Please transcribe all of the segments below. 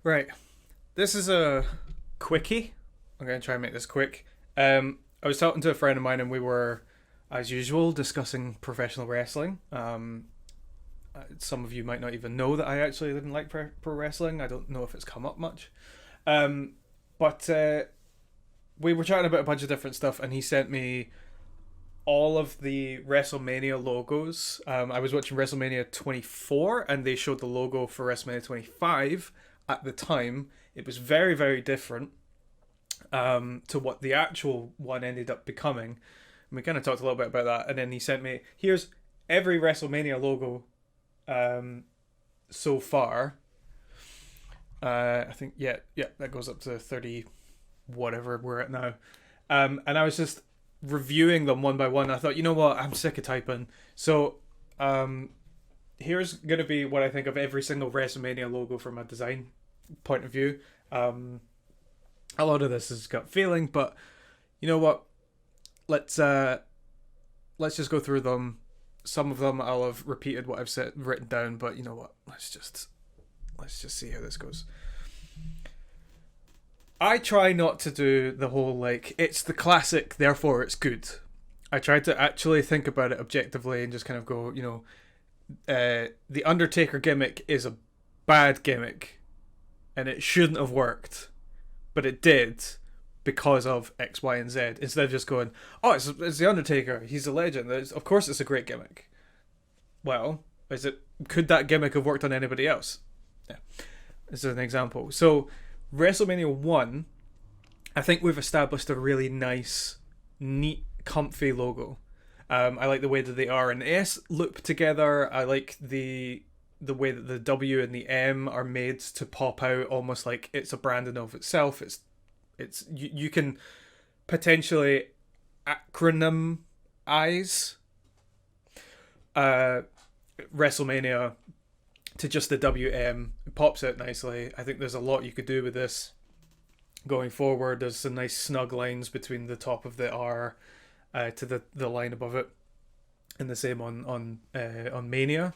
Right. This is a quickie. I'm going to try and make this quick. I was talking to a friend of mine and we were, as usual, discussing professional wrestling. Some of you might not even know that I actually didn't like pro wrestling. I don't know if it's come up much. But we were chatting about a bunch of different stuff and he sent me all of the WrestleMania logos. I was watching WrestleMania 24 and they showed the logo for WrestleMania 25 at the time. It was very, very different to what the actual one ended up becoming. And we kind of talked a little bit about that. And then he sent me, here's every WrestleMania logo so far. I think, yeah, that goes up to 30, whatever we're at now. And I was just reviewing them one by one. I thought, you know what, I'm sick of typing. So here's going to be what I think of every single WrestleMania logo from a design point of view. A lot of this is gut feeling, but you know what? Let's just go through them. Some of them I'll have repeated what I've written down, but you know what? Let's just see how this goes. I try not to do the whole like it's the classic, therefore it's good. I try to actually think about it objectively and just kind of go, you know, the Undertaker gimmick is a bad gimmick, and it shouldn't have worked, but it did because of X, Y, and Z. Instead of just going, oh, it's the Undertaker, he's a legend. Of course, it's a great gimmick. Well, could that gimmick have worked on anybody else? Yeah, this is an example. So, WrestleMania 1, I think we've established a really nice, neat, comfy logo. I like the way that the R and S loop together. I like the way that the W and the M are made to pop out almost like it's a brand in of itself. It's you can potentially acronymize WrestleMania to just the WM. It pops out nicely. I think there's a lot you could do with this going forward. There's some nice snug lines between the top of the R to the line above it, and the same on Mania.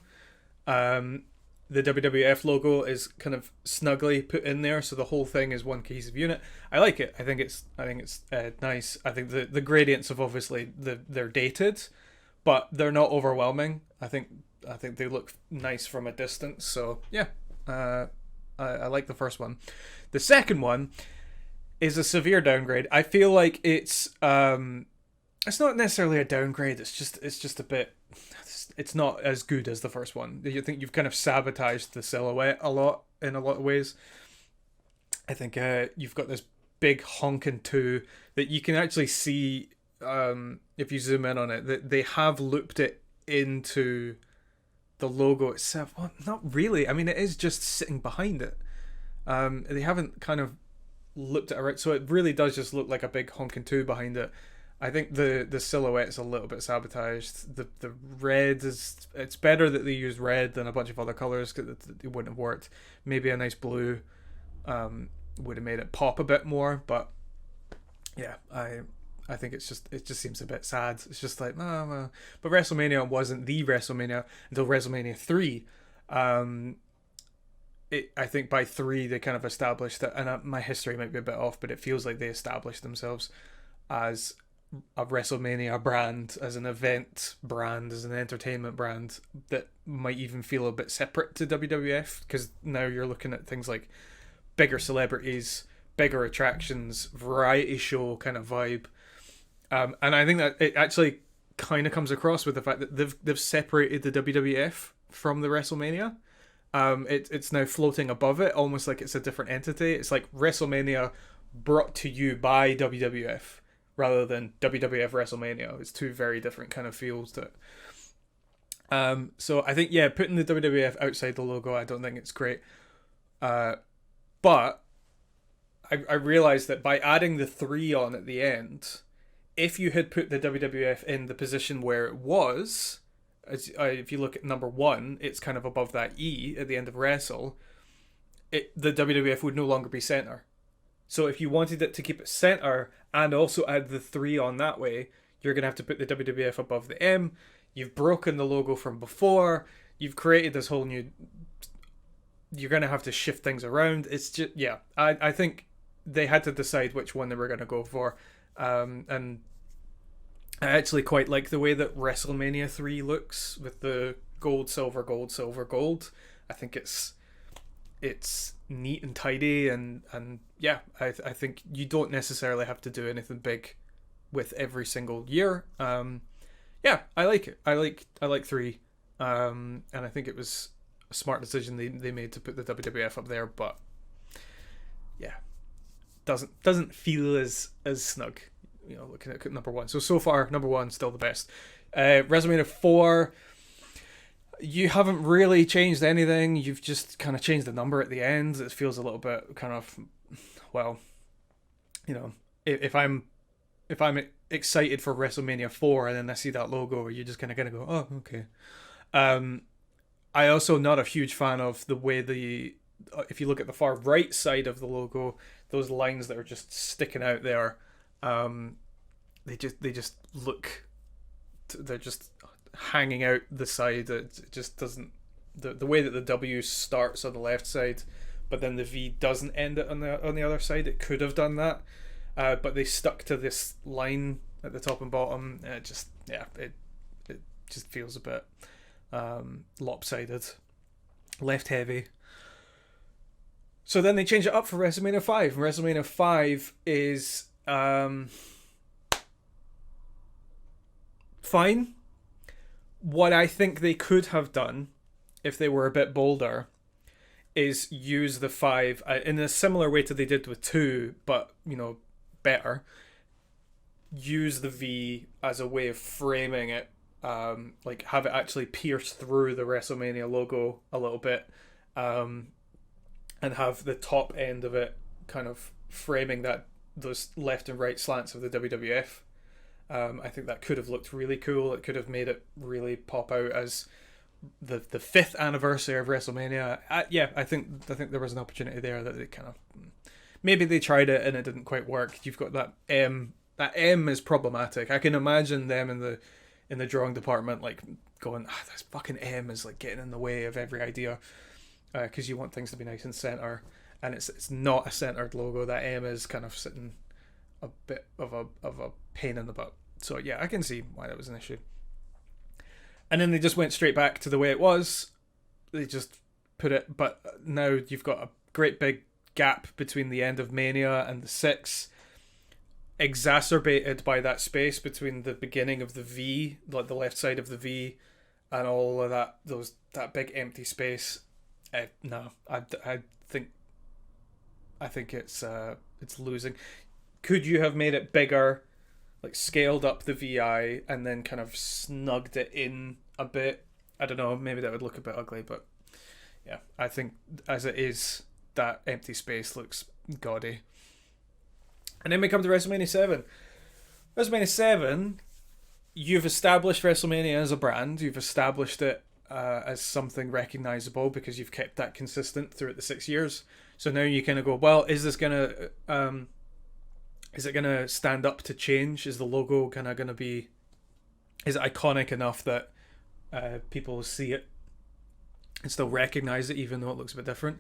The WWF logo is kind of snugly put in there, so the whole thing is one cohesive unit. I like it. I think it's nice. I think the gradients of obviously they're dated, but they're not overwhelming. I think they look nice from a distance. So yeah, I like the first one. The second one is a severe downgrade. I feel like it's not necessarily a downgrade. It's just a bit. It's not as good as the first one. You think you've kind of sabotaged the silhouette in a lot of ways. I think you've got this big honking 2 that you can actually see if you zoom in on it, that they have looped it into the logo itself. Well, not really. I mean, it is just sitting behind it. They haven't kind of looped it around, so it really does just look like a big honking 2 behind it. I think the silhouette's a little bit sabotaged. The red it's better that they use red than a bunch of other colors because it wouldn't have worked. Maybe a nice blue would have made it pop a bit more, but yeah, I think it just seems a bit sad. It's just like but WrestleMania wasn't the WrestleMania until WrestleMania 3. I think by 3 they kind of established that, and my history might be a bit off, but it feels like they established themselves as a WrestleMania brand, as an event brand, as an entertainment brand that might even feel a bit separate to WWF, because now you're looking at things like bigger celebrities, bigger attractions, variety show kind of vibe, and I think that it actually kind of comes across with the fact that they've separated the WWF from the WrestleMania. It's now floating above it, almost like it's a different entity. It's like WrestleMania brought to you by WWF, rather than WWF WrestleMania. It's two very different kind of feels to it. So I think, yeah, putting the WWF outside the logo, I don't think it's great. But I realised that by adding the 3 on at the end, if you had put the WWF in the position where it was, if you look at number 1, it's kind of above that E at the end of Wrestle, the WWF would no longer be centre. So if you wanted it to keep it center and also add the 3 on that way, you're going to have to put the WWF above the M. You've broken the logo from before. You've created this whole new you're going to have to shift things around. It's just, yeah, I think they had to decide which one they were going to go for. And I actually quite like the way that Wrestlemania 3 looks with the gold, silver, gold, silver, gold. I think it's neat and tidy, and yeah, I think you don't necessarily have to do anything big with every single year. Yeah, I like it. I like 3. And I think it was a smart decision they made to put the WWF up there, but yeah, doesn't feel as snug, you know, looking at number 1. So far number 1 still the best. Wrestlemania 4, you haven't really changed anything. You've just kind of changed the number at the end. It feels a little bit kind of, well, you know, if I'm excited for Wrestlemania 4 and then I see that logo, you're just kind of gonna go, oh, okay. I also not a huge fan of the way if you look at the far right side of the logo, those lines that are just sticking out there, they just look, they're just hanging out the side. It just doesn't, the way that the W starts on the left side, but then the V doesn't end it on the other side. It could have done that, but they stuck to this line at the top and bottom. It just feels a bit lopsided, left heavy. So then they change it up for Wrestlemania 5. Wrestlemania 5 is fine. What I think they could have done, if they were a bit bolder, is use the 5 in a similar way to they did with 2, but, you know, better. Use the V as a way of framing it, like have it actually pierce through the WrestleMania logo a little bit, and have the top end of it kind of framing those left and right slants of the WWF. I think that could have looked really cool. It could have made it really pop out as the 5th anniversary of WrestleMania. I think there was an opportunity there that they kind of, maybe they tried it and it didn't quite work. You've got that M. That M is problematic. I can imagine them in the drawing department like going, this fucking M is like getting in the way of every idea, because you want things to be nice and center, and it's not a centered logo. That M is kind of sitting a bit of a pain in the butt. So yeah, I can see why that was an issue. And then they just went straight back to the way it was. They just put it, but now you've got a great big gap between the end of Mania and the 6, exacerbated by that space between the beginning of the V, like the left side of the V, and all of that big empty space. I think it's losing. Could you have made it bigger, like scaled up the VI and then kind of snugged it in a bit? I don't know, maybe that would look a bit ugly, but yeah, I think as it is, that empty space looks gaudy. And then we come to Wrestlemania 7. Wrestlemania 7, you've established WrestleMania as a brand. You've established it as something recognizable because you've kept that consistent throughout the 6 years. So now you kind of go, well, is it gonna stand up to change? Is the logo kind of gonna be, is it iconic enough that people see it and still recognize it even though it looks a bit different?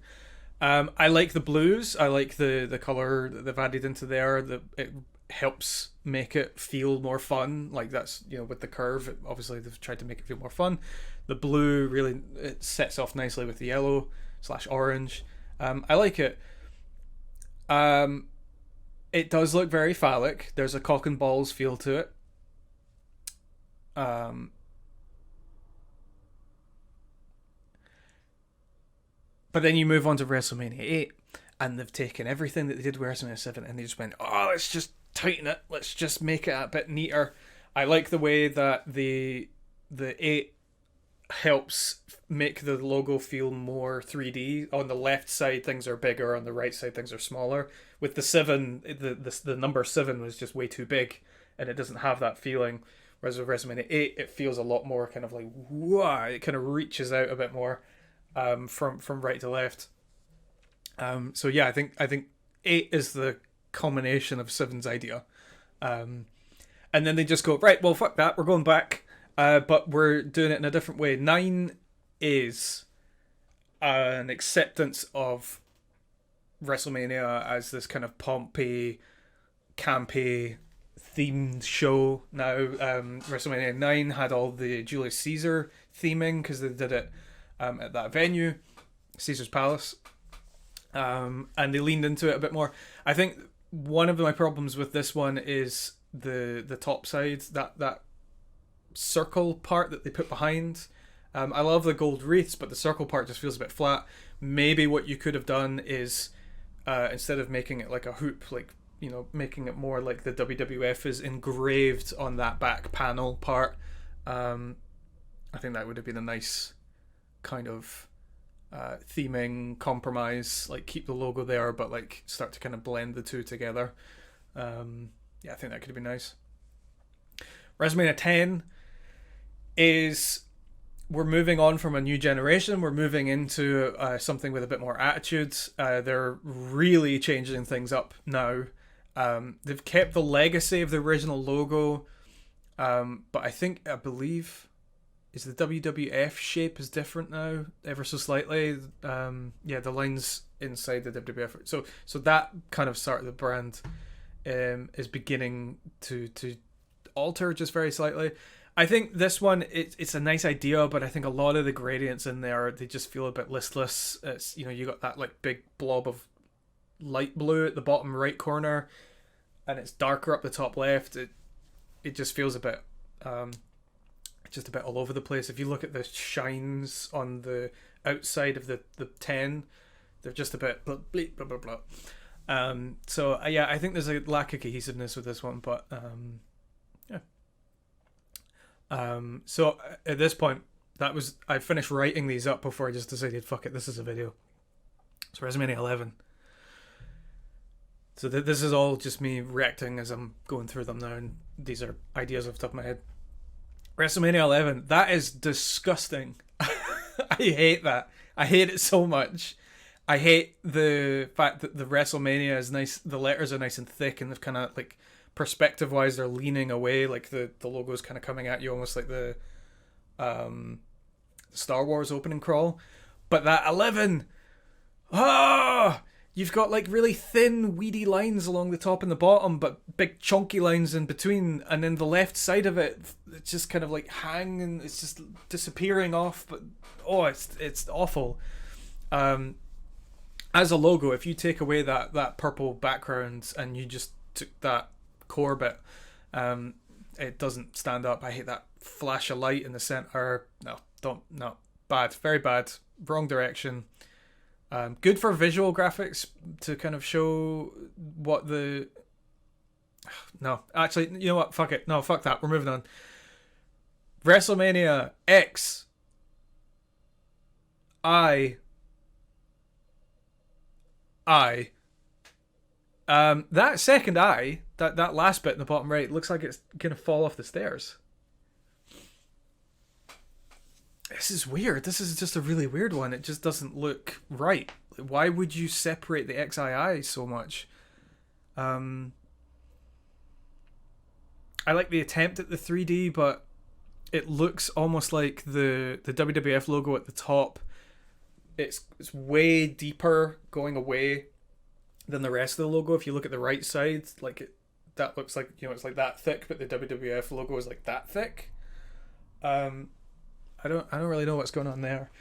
I like the blues. I like the color that they've added into there. It helps make it feel more fun. Like that's, you know, with the curve, obviously they've tried to make it feel more fun. The blue really, it sets off nicely with the yellow / orange. I like it. It does look very phallic. There's a cock and balls feel to it. But then you move on to Wrestlemania 8, and they've taken everything that they did with Wrestlemania 7, and they just went, oh, let's just tighten it. Let's just make it a bit neater. I like the way that the 8 helps make the logo feel more 3D. On the left side, things are bigger. On the right side, things are smaller. With the 7, the number 7 was just way too big, and it doesn't have that feeling. Whereas with Wrestlemania 8, it feels a lot more kind of like, wow, it kind of reaches out a bit more. From right to left. So yeah, I think 8 is the culmination of 7's idea. And then they just go, right, well, fuck that, we're going back, but we're doing it in a different way. 9 is an acceptance of WrestleMania as this kind of pompy, campy themed show now. WrestleMania 9 had all the Julius Caesar theming because they did it at that venue, Caesar's Palace, and they leaned into it a bit more. I think one of my problems with this one is the top side, that circle part that they put behind. I love the gold wreaths, but the circle part just feels a bit flat. Maybe what you could have done is instead of making it like a hoop, like, you know, making it more like the WWF is engraved on that back panel part. I think that would have been a nice kind of theming compromise, like keep the logo there but like start to kind of blend the two together. Yeah, I think that could have been nice. WrestleMania 10 is, we're moving on from a new generation. We're moving into something with a bit more attitude. They're really changing things up now. They've kept the legacy of the original logo, but I believe is the WWF shape is different now, ever so slightly. Yeah, the lines inside the WWF. So that kind of start of the brand is beginning to alter just very slightly. I think this one, it's a nice idea, but I think a lot of the gradients in there, they just feel a bit listless. It's, you know, you got that like big blob of light blue at the bottom right corner, and it's darker up the top left. It just feels a bit just a bit all over the place. If you look at the shines on the outside of the 10, they're just a bit blah blah blah blah. So yeah, I think there's a lack of cohesiveness with this one, but yeah. So at this point, I finished writing these up before I just decided, fuck it, this is a video. So WrestleMania 11. So this is all just me reacting as I'm going through them now, and these are ideas off the top of my head. WrestleMania 11, that is disgusting. I hate that. I hate it so much. I hate the fact that the WrestleMania is nice, the letters are nice and thick, and they've kind of like, perspective wise, they're leaning away, like the logo is kind of coming at you almost like the Star Wars opening crawl. But that 11, you've got like really thin weedy lines along the top and the bottom, but big chunky lines in between, and then the left side of it's just kind of like hanging, it's just disappearing off. But it's awful. As a logo, if you take away that purple background and you just took that core bit, it doesn't stand up. I hate that flash of light in the center. No, bad, very bad, wrong direction. Good for visual graphics to kind of show what the... No, actually, you know what, fuck it, no, fuck that, we're moving on. WrestleMania X I that second eye, that last bit in the bottom right, looks like it's gonna fall off the stairs. This is weird. This is just a really weird one. It just doesn't look right. Why would you separate the XII so much? I like the attempt at the 3D, but it looks almost like the WWF logo at the top. It's way deeper going away than the rest of the logo. If you look at the right side, like that looks like, you know, it's like that thick, but the WWF logo is like that thick. I don't really know what's going on there.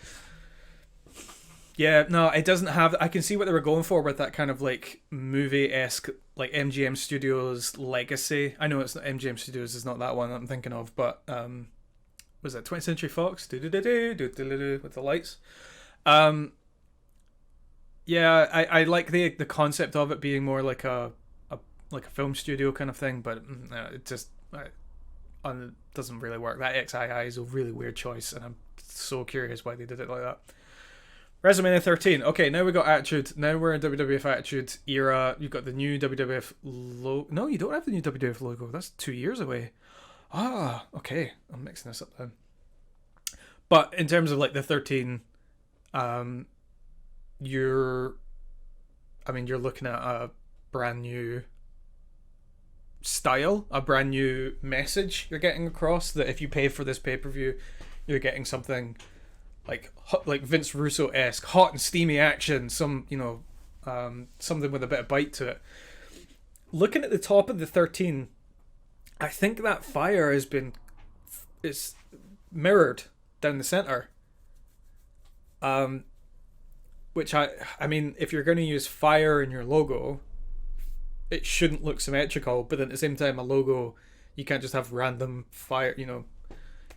Yeah, no, it doesn't have... I can see what they were going for with that kind of like movie-esque, like MGM Studios legacy. I know it's not MGM Studios, is not that one I'm thinking of, but was it 20th Century Fox? With the lights. Yeah, I like the concept of it being more like a film studio kind of thing, but it just doesn't really work. That XII is a really weird choice, and I'm so curious why they did it like that. WrestleMania 13. Okay, now we got Attitude. Now we're in WWF Attitude era. You've got the new WWF logo. No, you don't have the new WWF logo. That's 2 years away. Okay. I'm mixing this up then. But in terms of like the 13, you're looking at a brand new style, a brand new message you're getting across, that if you pay for this pay-per-view, you're getting something like Vince Russo-esque, hot and steamy action, something with a bit of bite to it. Looking at the top of the 13, I think that fire is mirrored down the center. Which I mean, if you're going to use fire in your logo, it shouldn't look symmetrical. But then at the same time, a logo, you can't just have random fire.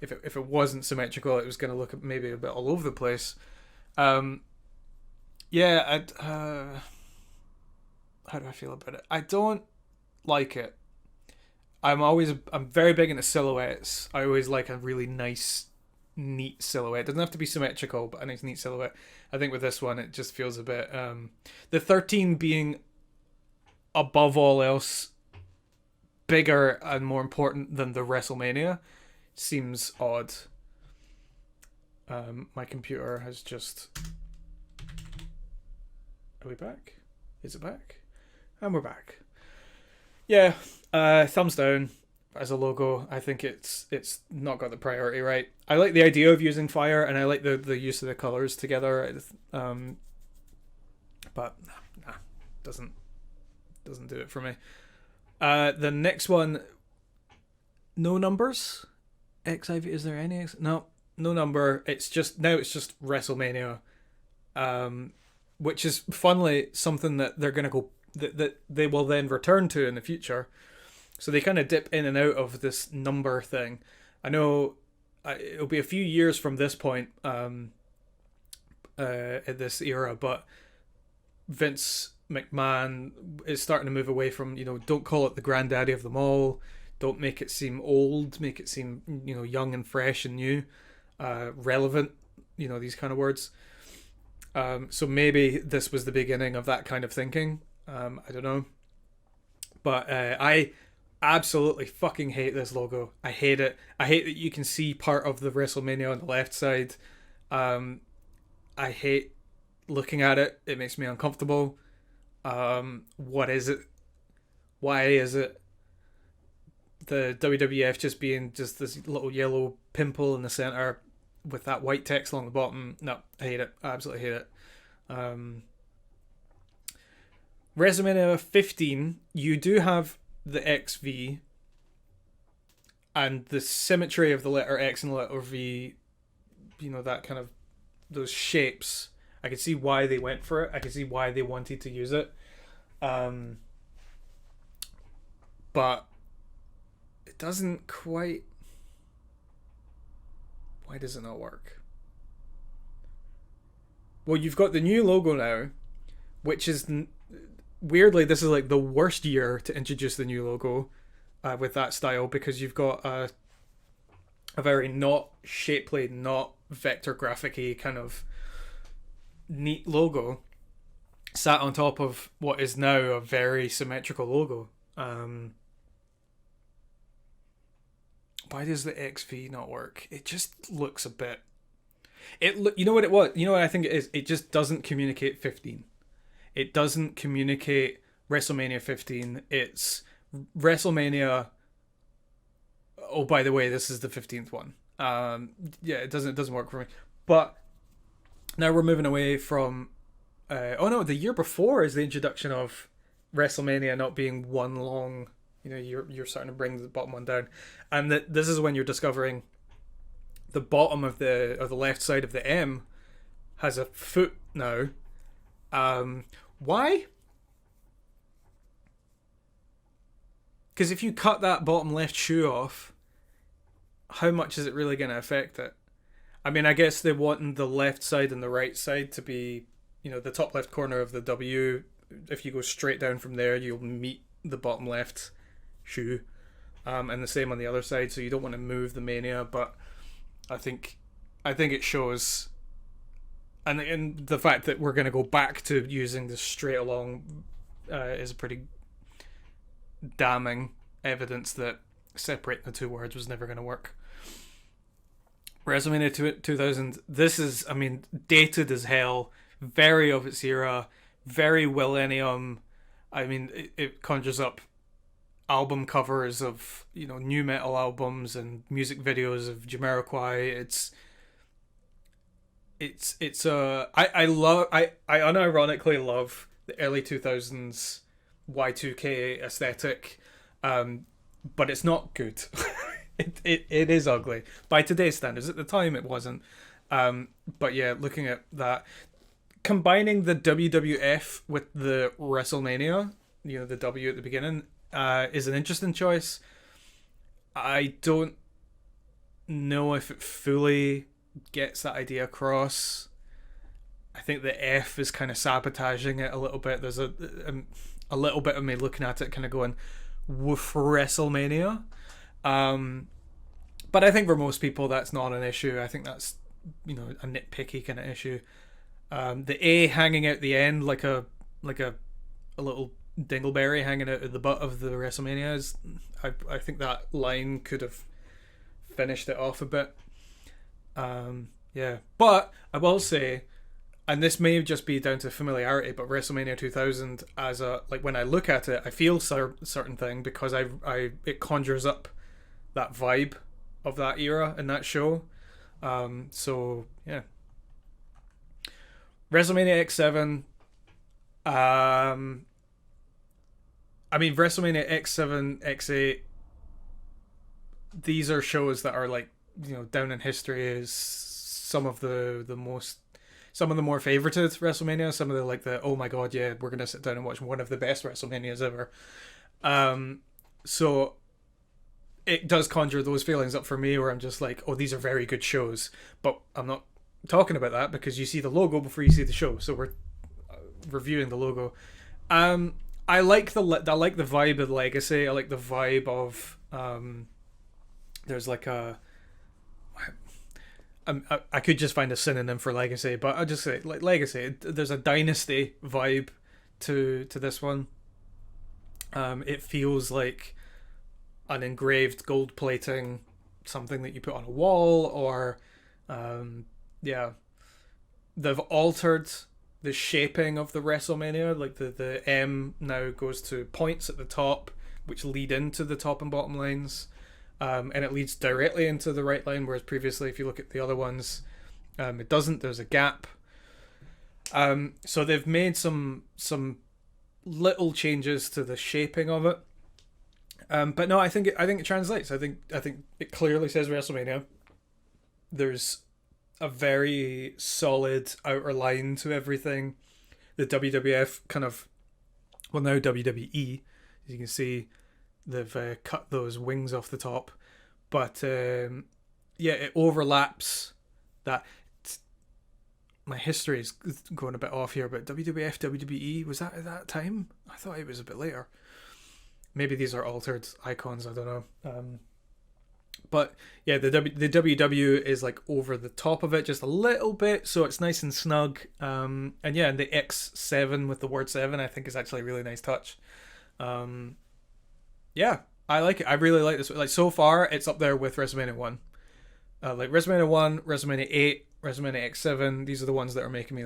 If it wasn't symmetrical, it was going to look maybe a bit all over the place. Yeah, how do I feel about it? I don't like it. I'm very big into silhouettes. I always like a really nice, neat silhouette. It doesn't have to be symmetrical, but a nice, neat silhouette. I think with this one, it just feels a bit. The 13 being above all else bigger and more important than the WrestleMania seems odd. My computer has just. Are we back? Is it back? And we're back. Yeah, thumbs down as a logo. I think it's not got the priority right. I like the idea of using fire, and I like the use of the colors together. But nah, doesn't do it for me. The next one, no numbers. XIV, is there any? No number. It's just WrestleMania, which is funnily something that they're gonna go that they will then return to in the future. So they kind of dip in and out of this number thing. I know it'll be a few years from this point, at this era, but Vince McMahon is starting to move away from, don't call it the granddaddy of them all. Don't make it seem old. Make it seem, young and fresh and new, relevant. These kind of words. So maybe this was the beginning of that kind of thinking. I don't know. But I absolutely fucking hate this logo. I hate it. I hate that you can see part of the WrestleMania on the left side. I hate looking at it. It makes me uncomfortable. What is it? Why is it? The WWF just being just this little yellow pimple in the center with that white text along the bottom. No, I hate it. I absolutely hate it. WrestleMania 15, you do have the XV and the symmetry of the letter X and the letter V, that kind of, those shapes. I can see why they went for it. I can see why they wanted to use it. But it doesn't quite. Why does it not work? Well, you've got the new logo now, which is weirdly, this is like the worst year to introduce the new logo with that style, because you've got a very not shapely, not vector graphic-y kind of neat logo sat on top of what is now a very symmetrical logo. Why does the XV not work? It just looks a bit. You know what it was? You know what I think it is? It just doesn't communicate 15. It doesn't communicate WrestleMania 15. It's WrestleMania. Oh, by the way, this is the 15th one. Yeah, it doesn't work for me. But now we're moving away from. Oh no, the year before is the introduction of WrestleMania not being one long. You're starting to bring the bottom one down, and this is when you're discovering the bottom of the left side of the M has a foot now. Why? Because if you cut that bottom left shoe off, how much is it really going to affect it? I mean, I guess they want the left side and the right side to be, the top left corner of the W. If you go straight down from there, you'll meet the bottom left shoe, and the same on the other side. So you don't want to move the Mania, but I think it shows, and the fact that we're going to go back to using the straight along is pretty damning evidence that separating the two words was never going to work. WrestleMania 2000, this is, dated as hell, very of its era, very millennium. It conjures up album covers of new metal albums and music videos of Jamiroquai. I unironically love the early 2000s Y2K aesthetic, but it's not good. It is ugly by today's standards. At the time, it wasn't. But yeah, looking at that, combining the WWF with the WrestleMania, the W at the beginning, is an interesting choice. I don't know if it fully gets that idea across. I think the F is kind of sabotaging it a little bit. There's a little bit of me looking at it kind of going, woof, WrestleMania. But I think for most people that's not an issue. I think that's, a nitpicky kind of issue. The A hanging out the end like a little dingleberry hanging out at the butt of the WrestleMania is, I think that line could have finished it off a bit. Yeah, but I will say, and this may just be down to familiarity, but WrestleMania 2000 as when I look at it, I feel certain thing because it conjures up that vibe of that era in that show. So yeah, WrestleMania X7. WrestleMania X7, X8. These are shows that are down in history as some of the more favorited WrestleMania. Some of the oh my god, yeah, we're gonna sit down and watch one of the best WrestleManias ever. So it does conjure those feelings up for me where I'm just like, oh, these are very good shows, but I'm not talking about that because you see the logo before you see the show, so we're reviewing the logo. I like the vibe of Legacy. I like the vibe of there's I could just find a synonym for Legacy, but I'll just say Legacy. There's a dynasty vibe to this one. It feels like an engraved gold plating, something that you put on a wall, or they've altered the shaping of the WrestleMania. Like the M now goes to points at the top, which lead into the top and bottom lines. And it leads directly into the right line, whereas previously, if you look at the other ones, it doesn't. There's a gap. So they've made some little changes to the shaping of it. But no, I think it translates. I think it clearly says WrestleMania. There's a very solid outer line to everything. The WWF now WWE, as you can see, they've cut those wings off the top, but it overlaps that. My history is going a bit off here, but WWF, WWE, was that at that time? I thought it was a bit later. Maybe these are altered icons, I don't know. But yeah, the WW is over the top of it just a little bit, so it's nice and snug. And the X7 with the word 7, I think is actually a really nice touch. Yeah, I like it. I really like this. So far, it's up there with WrestleMania 1. WrestleMania 1, WrestleMania 8, WrestleMania X7. These are the ones that are making me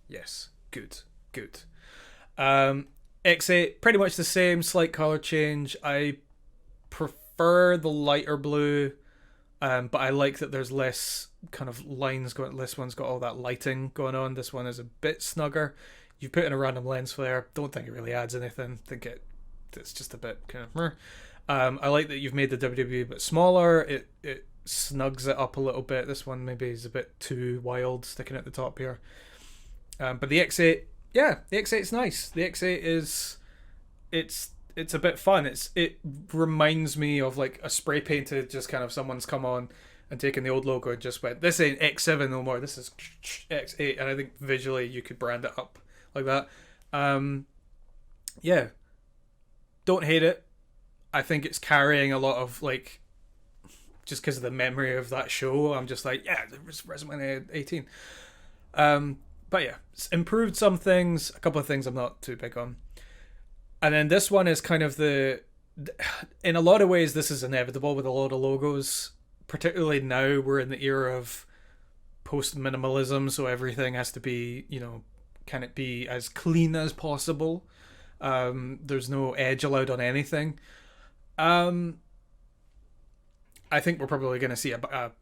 yes, good. X8, pretty much the same, slight color change. I prefer the lighter blue, but I like that there's less kind of lines going. This one's got all that lighting going on. This one is a bit snugger. You put in a random lens flare. Don't think it really adds anything. Think it's just a bit kind of. I like that you've made the WWE a bit smaller. It snugs it up a little bit. This one maybe is a bit too wild, sticking at the top here. But the X8. Yeah, the X8's nice. The X8 is, it's a bit fun. It reminds me of a spray painted, just kind of someone's come on and taken the old logo and just went, this ain't X7 no more. This is X8, and I think visually you could brand it up like that. Yeah, don't hate it. I think it's carrying a lot of just because of the memory of that show. I'm just yeah, it's WrestleMania 18. But yeah, it's improved some things, a couple of things I'm not too big on. And then this one is kind of in a lot of ways, this is inevitable with a lot of logos, particularly now we're in the era of post-minimalism, so everything has to be, can it be as clean as possible? There's no edge allowed on anything. I think we're probably going to see a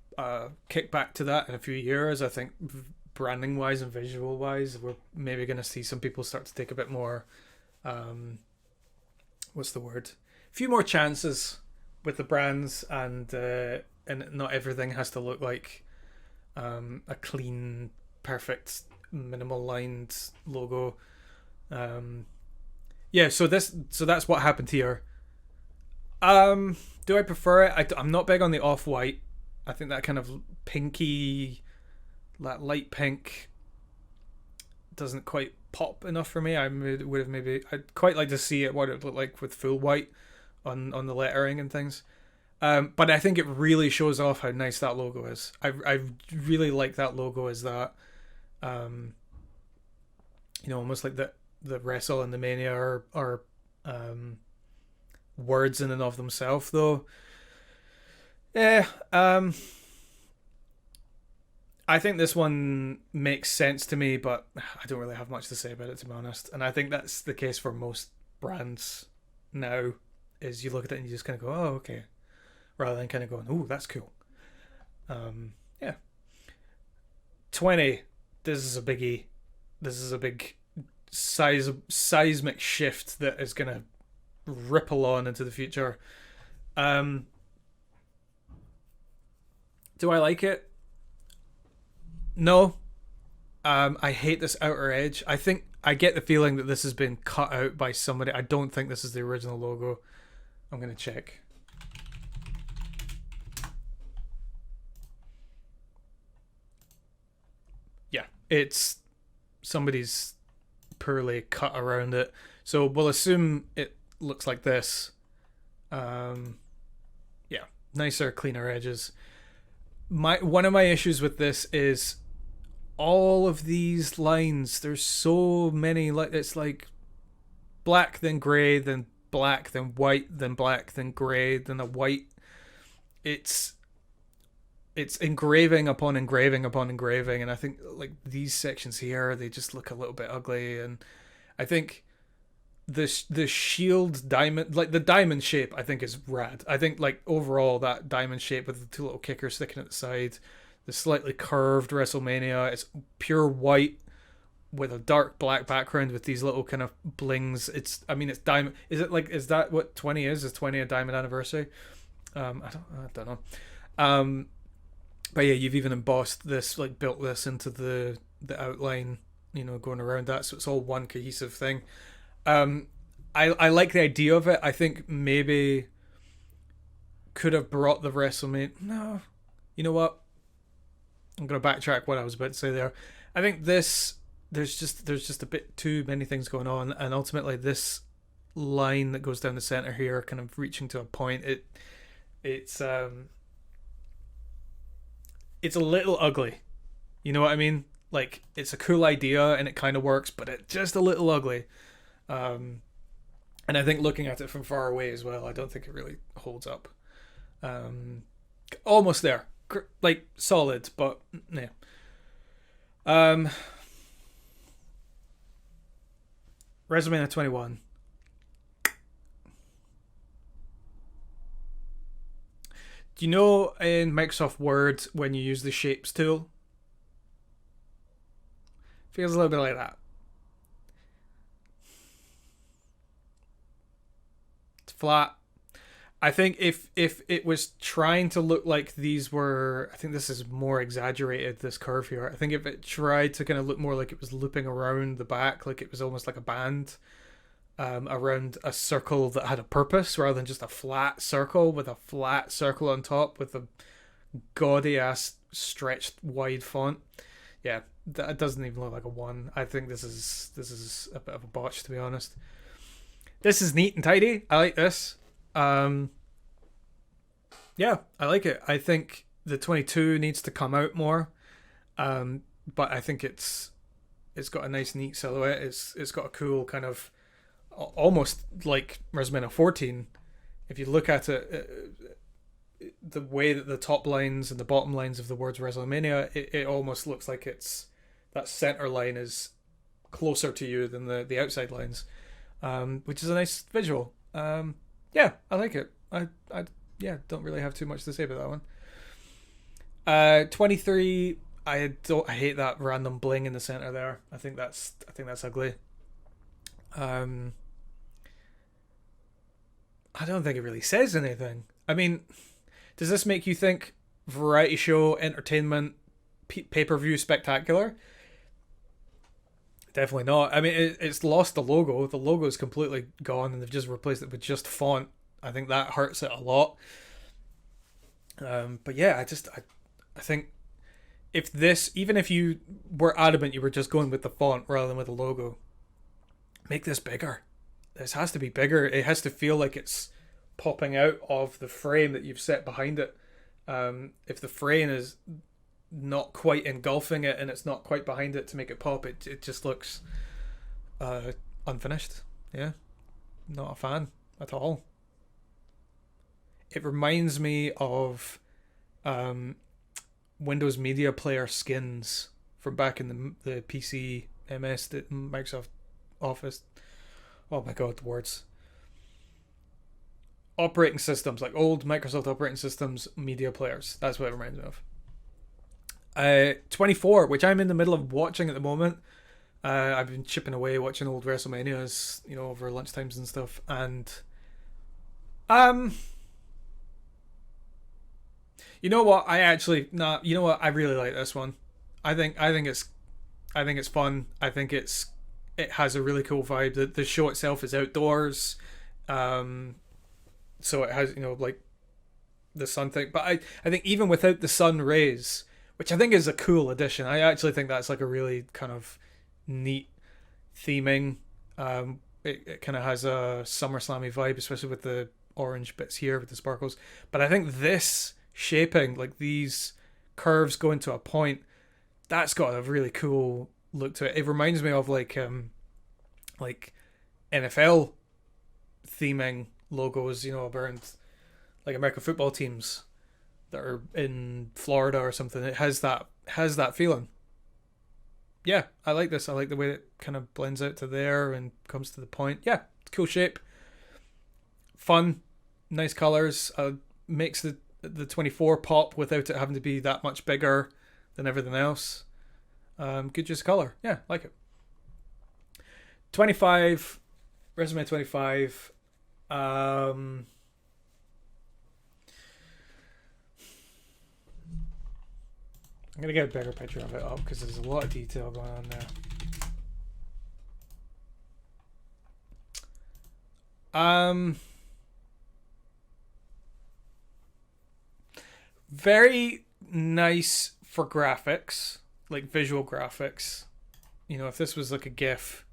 kickback to that in a few years. I think branding wise and visual wise, we're maybe going to see some people start to take a bit more, what's the word? A few more chances with the brands, and not everything has to look like a clean, perfect, minimal lined logo. Yeah, so that's what happened here. Do I prefer it? I'm not big on the off-white. I think that kind of pinky, that light pink doesn't quite pop enough for me. Would have maybe, I'd quite like to see it what it looked like with full white on the lettering and things. But I think it really shows off how nice that logo is. I really like that logo as that, almost like the Wrestle and the Mania are words in and of themselves, though. Yeah, I think this one makes sense to me, but I don't really have much to say about it, to be honest. And I think that's the case for most brands now, is you look at it and you just kind of go, oh, okay, rather than kind of going, oh, that's cool. Yeah. 20. This is a biggie. This is a big seismic shift that is going to ripple on into the future. Do I like it? No. I hate this outer edge. I think I get the feeling that this has been cut out by somebody. I don't think this is the original logo. I'm going to check. Yeah, it's somebody's poorly cut around it. So we'll assume it looks like this. Yeah, nicer, cleaner edges. One of my issues with this is all of these lines. There's so many. It's like black, then grey, then black, then white, then black, then grey, then a white. It's engraving upon engraving upon engraving, and I think like these sections here, they just look a little bit ugly. And I think the shield diamond, like the diamond shape, I think is rad. I think like overall that diamond shape with the two little kickers sticking at the side, the slightly curved Wrestlemania, it's pure white with a dark black background with these little kind of blings. It's diamond. Is that what 20 is? Is 20 a diamond anniversary? I don't know. But yeah, you've even embossed this, like built this into the outline, going around that, so it's all one cohesive thing. I like the idea of it. I think maybe could have brought the WrestleMania. No, you know what? I'm gonna backtrack what I was about to say there. I think there's just a bit too many things going on, and ultimately this line that goes down the center here, kind of reaching to a point. It's a little ugly. You know what I mean? Like, it's a cool idea and it kind of works, but it's just a little ugly. And I think looking at it from far away as well, I don't think it really holds up. Almost there. Like, solid, but yeah. Wrestlemania 21. Do you know in Microsoft Word when you use the shapes tool? Feels a little bit like that. It's flat. I think if it was trying to look like these were, I think this is more exaggerated, this curve here. I think if it tried to kind of look more like it was looping around the back, like it was almost like a band, around a circle that had a purpose rather than just a flat circle with a flat circle on top with a gaudy ass stretched wide font. Yeah, that doesn't even look like a one. I think this is a bit of a botch, to be honest. This is neat and tidy. I like this. Yeah, I like it. I think the 22 needs to come out more. But I think it's got a nice neat silhouette. It's got a cool kind of almost like Wrestlemania 14. If you look at it, the way that the top lines and the bottom lines of the words Wrestlemania, it almost looks like it's that center line is closer to you than the outside lines, which is a nice visual. Yeah, I like it. yeah, don't really have too much to say about that one. 23. I hate that random bling in the center there. I think that's ugly. I don't think it really says anything. I mean, does this make you think variety show, entertainment, pay-per-view spectacular? Definitely not. I mean, it's lost the logo. The logo is completely gone, and they've just replaced it with just font. I think that hurts it a lot. But yeah, I think if this, even if you were adamant you were just going with the font rather than with the logo, make this bigger. This has to be bigger. It has to feel like it's popping out of the frame that you've set behind it. If the frame is not quite engulfing it and it's not quite behind it to make it pop, it just looks unfinished. Yeah, not a fan at all. It reminds me of Windows Media Player skins from back in the PC MS, the Microsoft Office. Oh my god, the words. Operating systems, like old Microsoft operating systems media players. That's what it reminds me of. 24, which I'm in the middle of watching at the moment. I've been chipping away watching old WrestleManias, over lunchtimes and stuff. And you know what? You know what? I really like this one. I think it's fun. I think it has a really cool vibe. The show itself is outdoors. So it has, like the sun thing. But I think even without the sun rays, which I think is a cool addition. I actually think that's like a really kind of neat theming. It kind of has a SummerSlammy vibe, especially with the orange bits here with the sparkles. But I think this shaping, like these curves going to a point, that's got a really cool look to it. It reminds me of like NFL theming logos, around like American football teams that are in Florida or something. It has that feeling. Yeah, I like this. I like the way it kind of blends out to there and comes to the point. Yeah, cool shape, fun, nice colors. Makes the 24 pop without it having to be that much bigger than everything else. Good use of color. Yeah, like it. 25, Wrestlemania 25. I'm gonna get a better picture of it up because there's a lot of detail going on there. Very nice for graphics, like visual graphics. If this was like a GIF,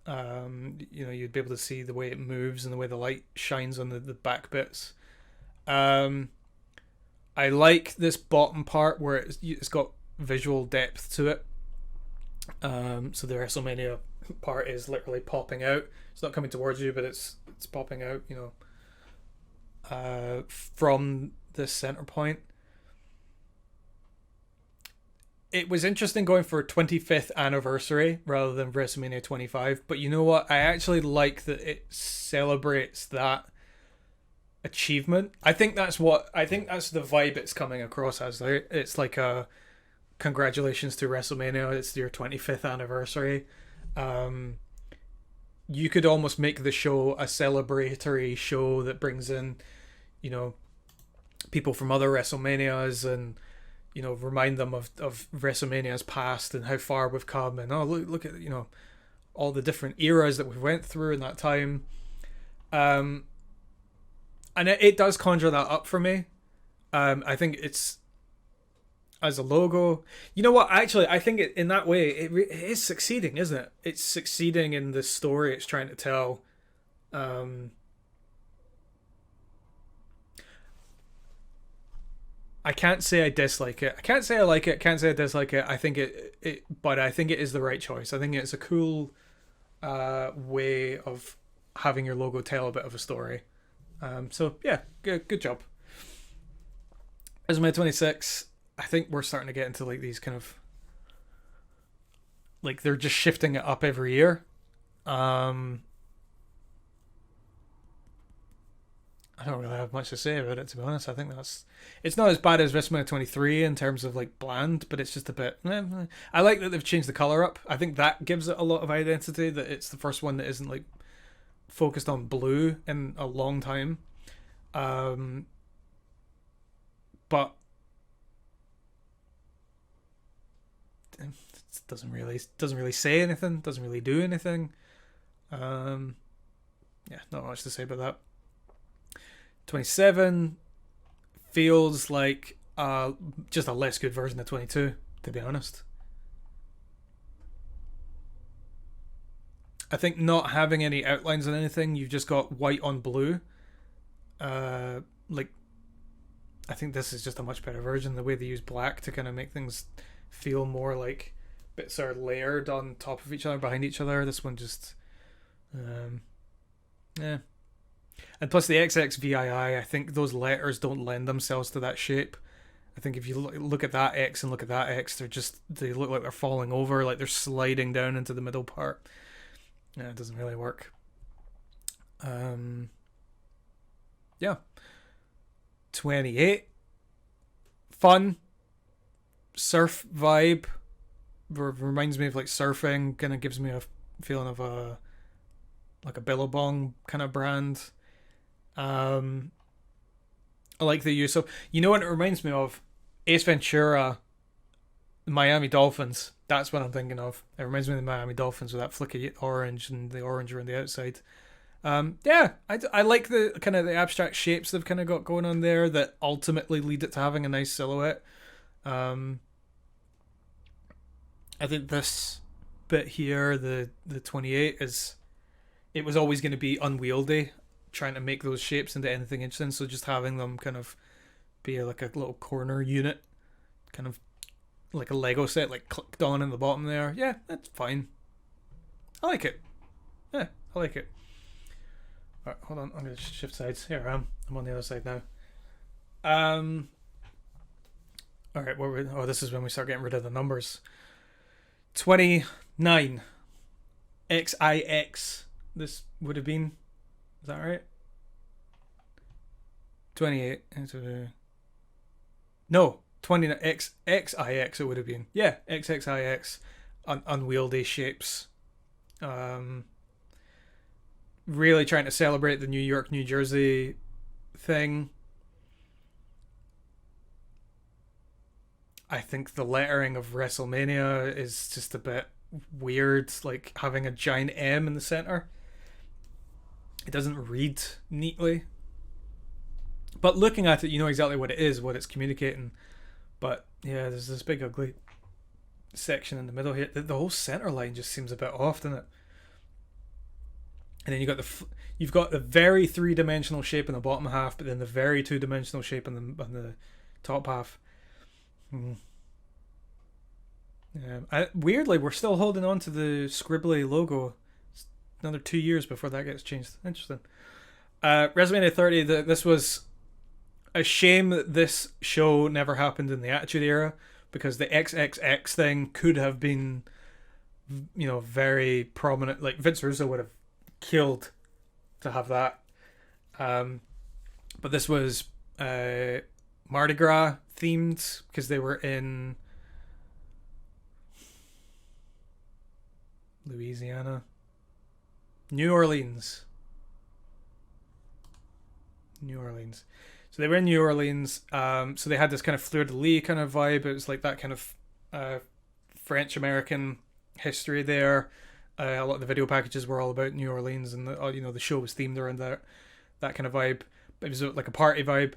you'd be able to see the way it moves and the way the light shines on the back bits. I like this bottom part where it's got visual depth to it. So the WrestleMania part is literally popping out. It's not coming towards you, but it's popping out, from this center point. It was interesting going for 25th anniversary rather than WrestleMania 25, but you know what? I actually like that it celebrates that achievement. I think that's the vibe it's coming across as. It's like a congratulations to WrestleMania, it's your 25th anniversary. You could almost make the show a celebratory show that brings in, people from other WrestleManias and, remind them of WrestleMania's past and how far we've come, and look at, all the different eras that we went through in that time. And it does conjure that up for me. I think it's, as a logo, you know what? Actually, I think in that way, it is succeeding, isn't it? It's succeeding in the story it's trying to tell. I can't say I dislike it. I can't say I like it. I can't say I dislike it. I think but I think it is the right choice. I think it's a cool way of having your logo tell a bit of a story. So yeah, good job. Wrestlemania 26, I think we're starting to get into like these kind of, like they're just shifting it up every year. I don't really have much to say about it, to be honest. I think it's not as bad as Wrestlemania 23 in terms of like bland, but it's just a bit. I like that they've changed the color up. I think that gives it a lot of identity. That it's the first one that isn't like focused on blue in a long time. But it doesn't really say anything. Doesn't really do anything. Yeah, not much to say about that. 27 feels like just a less good version of 22, to be honest. I think not having any outlines on anything, you've just got white on blue. Like, I think this is just a much better version. The way they use black to kind of make things feel more like bits are layered on top of each other, behind each other. This one just, yeah. And plus the XXVII, I think those letters don't lend themselves to that shape. I think if you look at that X and look at that X, they look like they're falling over, like they're sliding down into the middle part. Yeah, it doesn't really work. Yeah. 28. Fun. Surf vibe. Reminds me of like surfing. Kind of gives me a feeling of a Billabong kind of brand. I like the use of, you know what it reminds me of? Ace Ventura, Miami Dolphins. That's what I'm thinking of. It reminds me of the Miami Dolphins with that flicky orange and the orange around the outside. Yeah, I like the kind of the abstract shapes they've kind of got going on there that ultimately lead it to having a nice silhouette. I think this bit here, the 28, it was always going to be unwieldy, trying to make those shapes into anything interesting. So just having them kind of be like a little corner unit, kind of like a Lego set, like clicked on in the bottom there. Yeah, that's fine. I like it. Yeah, I like it. Alright, hold on. I'm going to shift sides. Here I am. I'm on the other side now. Alright, this is when we start getting rid of the numbers. 29. XIX. This would have been. Is that right? 28. No. 29. XIX it would have been. Yeah, XXIX. Unwieldy shapes. Really trying to celebrate the New York, New Jersey thing. I think the lettering of Wrestlemania is just a bit weird, like having a giant M in the center. It doesn't read neatly. But looking at it, you know exactly what it is, what it's communicating. But yeah, there's this big ugly section in the middle here. The whole center line just seems a bit off, doesn't it? And then you've got the very three-dimensional shape in the bottom half, but then the very two-dimensional shape on the top half. Yeah, weirdly, we're still holding on to the scribbly logo. It's another 2 years before that gets changed. Interesting. WrestleMania 30. This was a shame that this show never happened in the Attitude Era, because the XXX thing could have been, very prominent. Like Vince Russo would have killed to have that. But this was Mardi Gras themed, because they were in Louisiana, New Orleans. So they were in New Orleans. So they had this kind of fleur-de-lis kind of vibe. It was like that kind of French American history there. A lot of the video packages were all about New Orleans, and the show was themed around that kind of vibe. It was like a party vibe.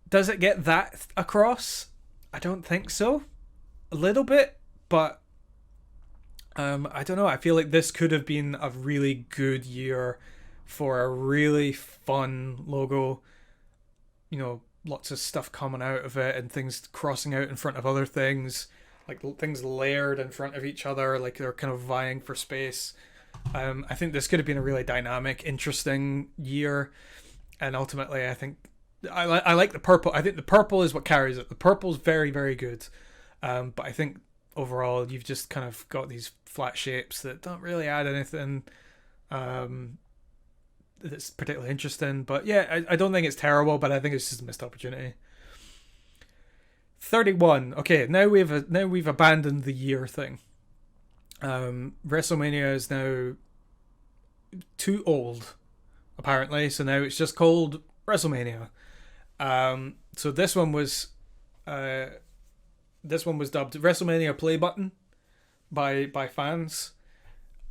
Does it get that across? I don't think so. A little bit, but I don't know. I feel like this could have been a really good year for a really fun logo. Lots of stuff coming out of it and things crossing out in front of other things. Like things layered in front of each other, like they're kind of vying for space. I think this could have been a really dynamic, interesting year. And ultimately, I think I like the purple. I think the purple is what carries it. The purple's very, very good. But I think overall, you've just kind of got these flat shapes that don't really add anything. that's particularly interesting. But yeah, I don't think it's terrible, but I think it's just a missed opportunity. 31. Okay, now we've abandoned the year thing. WrestleMania is now too old, apparently, so now it's just called WrestleMania. So this one was dubbed WrestleMania Play Button by fans.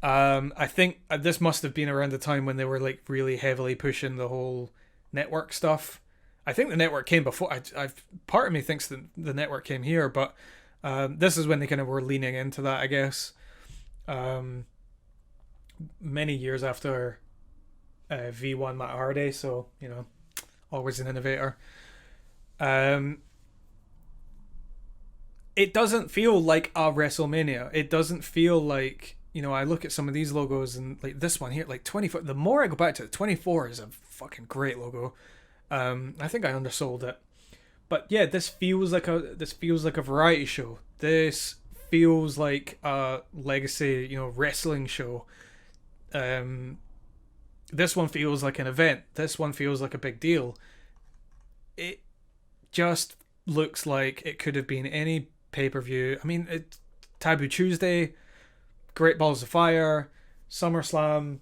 I think this must have been around the time when they were like really heavily pushing the whole network stuff. I think the network came before. I've part of me thinks that the network came here, but this is when they kind of were leaning into that, I guess. Many years after V1 Matt Hardy, so always an innovator. It doesn't feel like a WrestleMania. It doesn't feel like, I look at some of these logos and like this one here, like 24. The more I go back to it, 24 is a fucking great logo. I think I undersold it, but yeah, this feels like a variety show. This feels like a legacy, wrestling show. This one feels like an event. This one feels like a big deal. It just looks like it could have been any pay-per-view. I mean, Taboo Tuesday, Great Balls of Fire, SummerSlam,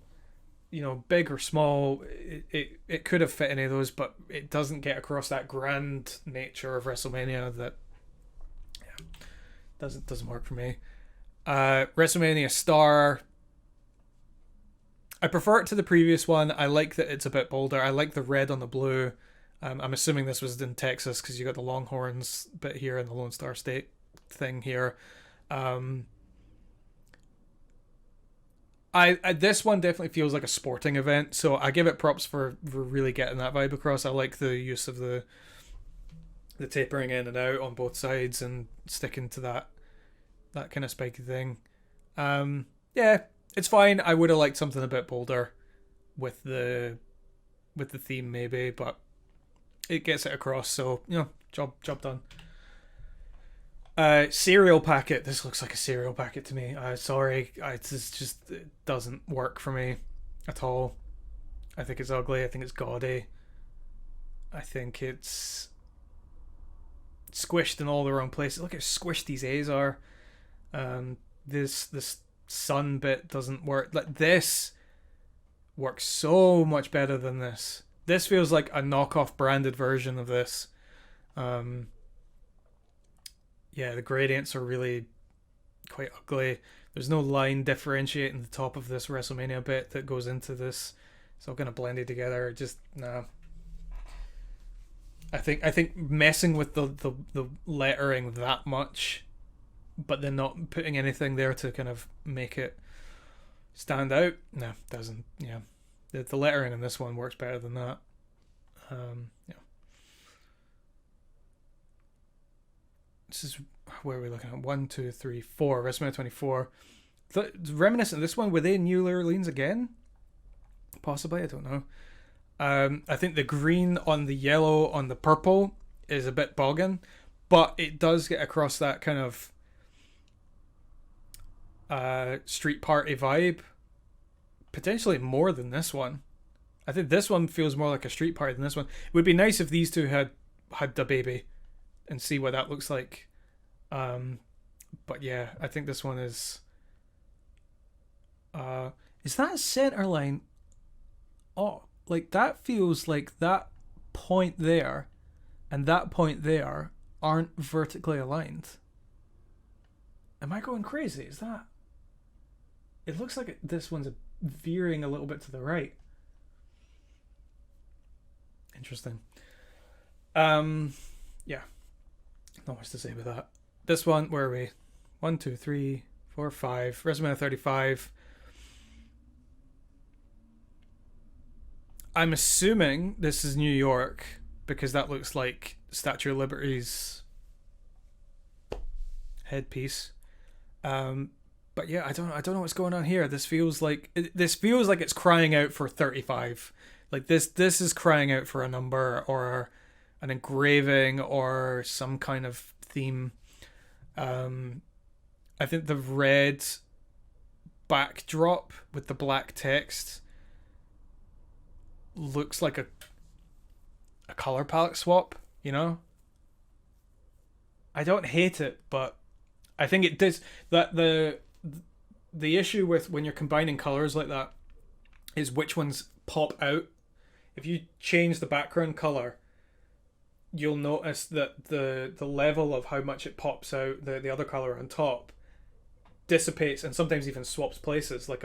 big or small, it could have fit any of those, but it doesn't get across that grand nature of WrestleMania that doesn't work for me. WrestleMania Star, I prefer it to the previous one. I like that it's a bit bolder. I like the red on the blue. I'm assuming this was in Texas because you got the Longhorns bit here and the Lone Star State thing here. This one definitely feels like a sporting event, so I give it props for really getting that vibe across. I like the use of the tapering in and out on both sides and sticking to that kind of spiky thing. Yeah, it's fine. I would have liked something a bit bolder with the theme maybe, but it gets it across, so job done. Cereal packet. This looks like a cereal packet to me. Sorry, it doesn't work for me at all. I think it's ugly. I think it's gaudy. I think it's squished in all the wrong places. Look how squished these A's are. This sun bit doesn't work. Like, this works so much better than this. This feels like a knockoff branded version of this. Yeah, the gradients are really quite ugly. There's no line differentiating the top of this WrestleMania bit that goes into this. It's all kind of blended together. Just nah. I think messing with the lettering that much, but then not putting anything there to kind of make it stand out, no, doesn't. Yeah, the lettering in this one works better than that. Yeah. This is where we're looking at 1, 2, 3, 4. WrestleMania 24. Reminiscent of this one, were they New Orleans again? Possibly, I don't know. I think the green on the yellow on the purple is a bit bogging, but it does get across that kind of street party vibe, potentially more than this one. I think this one feels more like a street party than this one. It would be nice if these two had the baby and see what that looks like. But yeah, I think this one is that a center line? Oh, like that feels like that point there and that point there aren't vertically aligned. Am I going crazy? Is that? It looks like this one's veering a little bit to the right. Interesting. Yeah. Not much to say with that. This one, where are we? 1, 2, 3, 4, 5. WrestleMania 35. I'm assuming this is New York because that looks like Statue of Liberty's headpiece. But yeah, I don't know what's going on here. This feels like it's crying out for 35. Like this is crying out for a number or an engraving or some kind of theme. I think the red backdrop with the black text looks like a color palette swap, you know? I don't hate it, but I think it does that the issue with when you're combining colors like that is which ones pop out. If you change the background color, you'll notice that the level of how much it pops out, the other color on top, dissipates and sometimes even swaps places. Like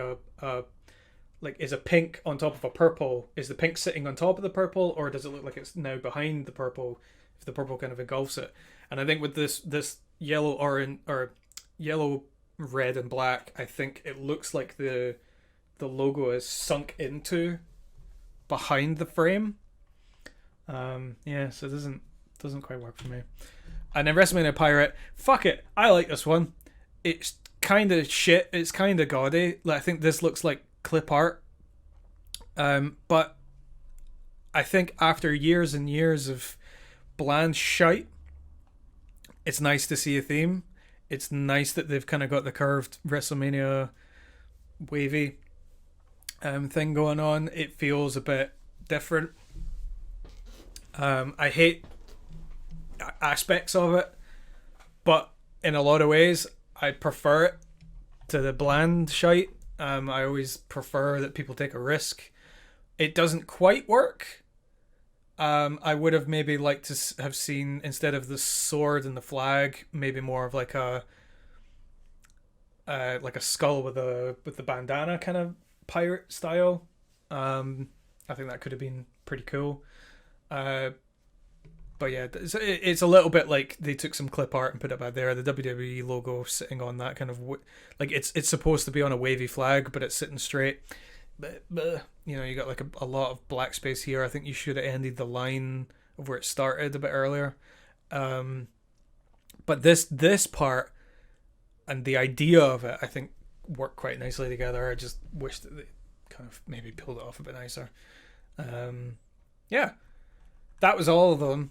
like is a pink on top of a purple? Is the pink sitting on top of the purple, or does it look like it's now behind the purple if the purple kind of engulfs it? And I think with this yellow orange or yellow, red and black, I think it looks like the logo is sunk into behind the frame. Yeah, so it doesn't quite work for me. And then WrestleMania Pirate, fuck it, I like this one. It's kind of shit. It's kind of gaudy. Like, I think this looks like clip art. But I think after years and years of bland shite, it's nice to see a theme. It's nice that they've kind of got the curved WrestleMania wavy thing going on. It feels a bit different. I hate aspects of it, but in a lot of ways, I prefer it to the bland shite. I always prefer that people take a risk. It doesn't quite work. I would have maybe liked to have seen, instead of the sword and the flag, maybe more of like a skull with the bandana kind of pirate style. I think that could have been pretty cool. But yeah, it's a little bit like they took some clip art and put it back there. The WWE logo sitting on that kind of like it's supposed to be on a wavy flag, but it's sitting straight. But you know, you got like a lot of black space here. I think you should have ended the line of where it started a bit earlier. But this part and the idea of it, I think, work quite nicely together. I just wish that they kind of maybe pulled it off a bit nicer. Yeah, that was all of them.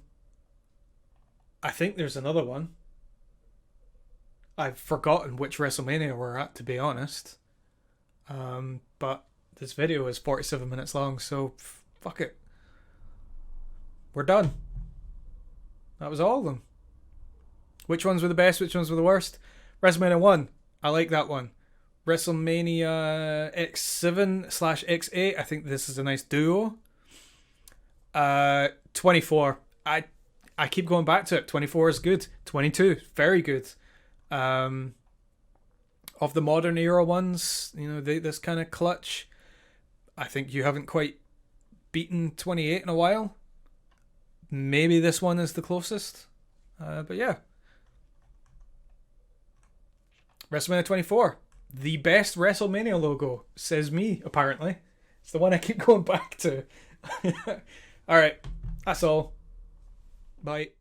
I think there's another one. I've forgotten which WrestleMania we're at, to be honest. But this video is 47 minutes long, so fuck it. We're done. That was all of them. Which ones were the best? Which ones were the worst? WrestleMania 1. I like that one. WrestleMania X7 / X8. I think this is a nice duo. 24. I keep going back to it. 24 is good. 22, very good. Of the modern era ones, you know, this kind of clutch, I think you haven't quite beaten 28 in a while. Maybe this one is the closest. But yeah. WrestleMania 24. The best WrestleMania logo, says me, apparently. It's the one I keep going back to. Alright, that's all. Bye.